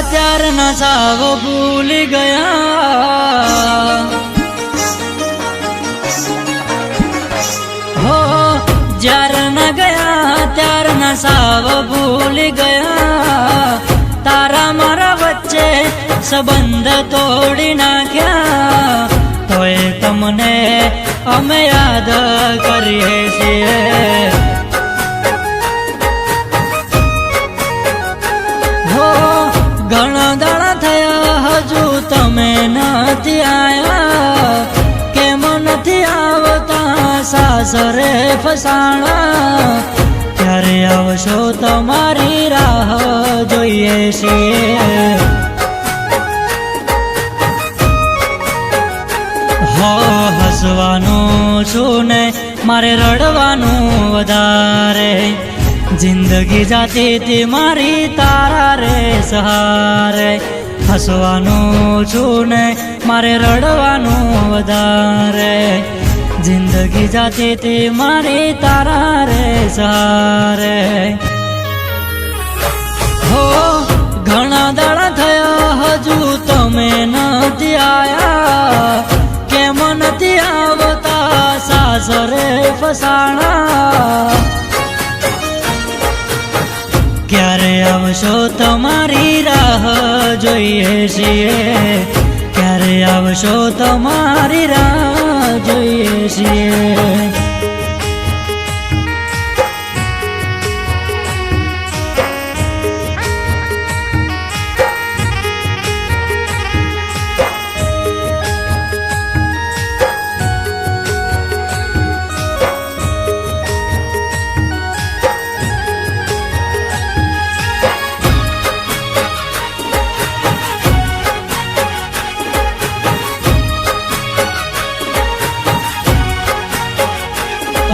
ત્યારના સાવ ભૂલી ગયા હો જ્યારના ગયા ત્યારના સાવ ભૂલી ગયા તારા મારા વચ્ચે સંબંધ તોડી નાખ્યા તોય તમને અમે યાદ કરીએ છીએ ઘણા દાડા થયા હજુ તમે નથી આયા કેમ નથી આવતા સાસરે ફસાણા ક્યારે આવશો તમારી રાહ જોઈએ છીએ હો હસવાનું છું ને મારે રડવાનું વધારે જિંદગી જાતી તી મારી તારા રે સહારે હસવાનું છું ને મારે રડવાનું વધારે જિંદગી જાતી તી મારી તારા રે સહારે હો ઘણા દાડા થયા હજુ તમે નથી આયા કેમ નથી આવતા સાસરે ફસાણા ક્યારે આવશો તમારી રાહ જોઈએ છીએ ક્યારે આવશો તમારી રાહ જોઈએ છીએ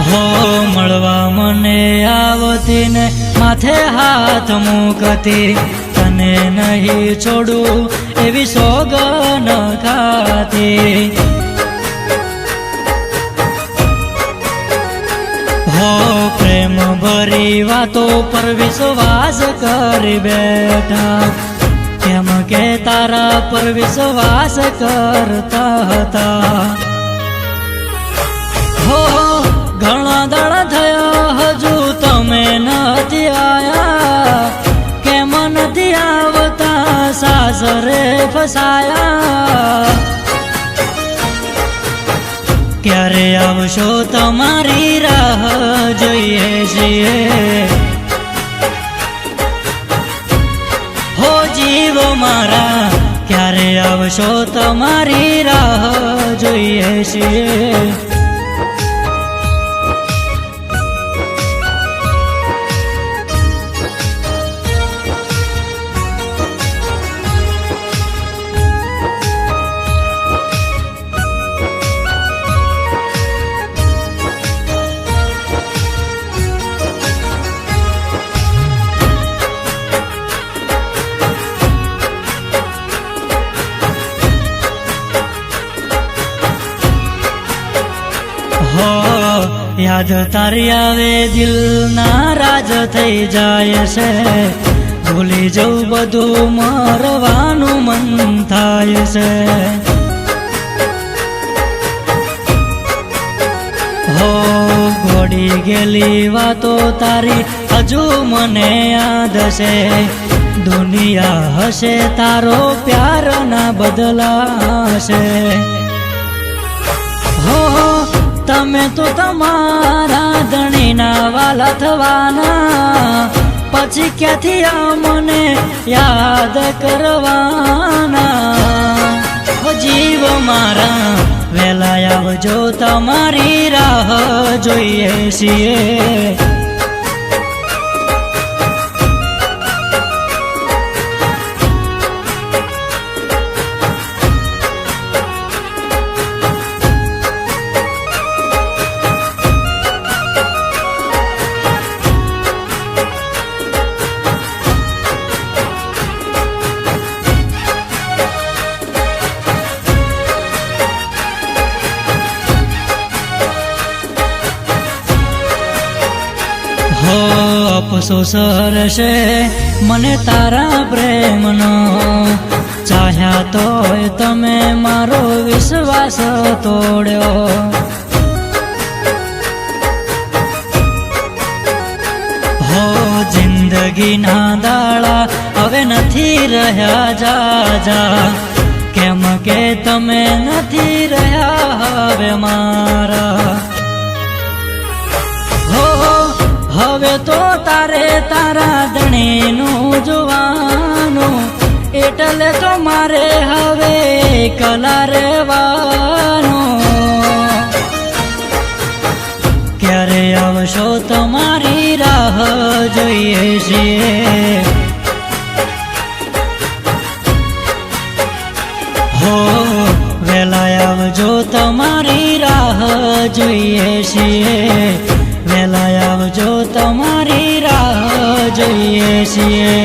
હો મળવા મને આવતી ને માથે હાથ મૂકતી તને નહીં છોડું એવી સોગન ખાતી હો પ્રેમ ભરી વાતો પર વિશ્વાસ કરી બેઠા કેમ કે તારા પર વિશ્વાસ કરતા હતા હો ઘણા દાડા થયા હજુ તમે નથી આયા કેમ નથી આવતા સાસરે ફસાયા ક્યારે આવશો તમારી રાહ જોઈએ છીએ હો જીવ મારા ક્યારે આવશો તમારી રાહ જોઈએ છીએ હો યાદ તારી આવે દિલ નારાજ થઈ જાય છે ભૂલી જવું બધું મરવાનું મન થાય છે હો ઘોડી ગયેલી વાતો તારી હજુ મને યાદ છે દુનિયા હશે તારો પ્યાર ના બદલાશે હો તમે તો તમારા ધણીના વાલા થવાના પછી ક્યાંથી આ મને યાદ કરવાના જીવ મારા વેલા આવજો તમારી રાહ જોઈએ છીએ હો અફસોસ રહેશે મને તારા પ્રેમનો વિશ્વાસ તોડ્યો. હો જિંદગીના દાડા હવે નથી રહ્યા જાજા, કેમ કે તમે નથી રહ્યા હવે મારા. હો હવે તો તારે તારા ધણીનું જોવાનું, એટલે તો મારે હવે એકલા રહેવાનું. ક્યારે આવશો તમારી રાહ જોઈએ છીએ. હો વેલા આવજો તમારી રાહ જોઈએ છીએ. વેલા આવજો તમારી રાહ જોઈએ છીએ.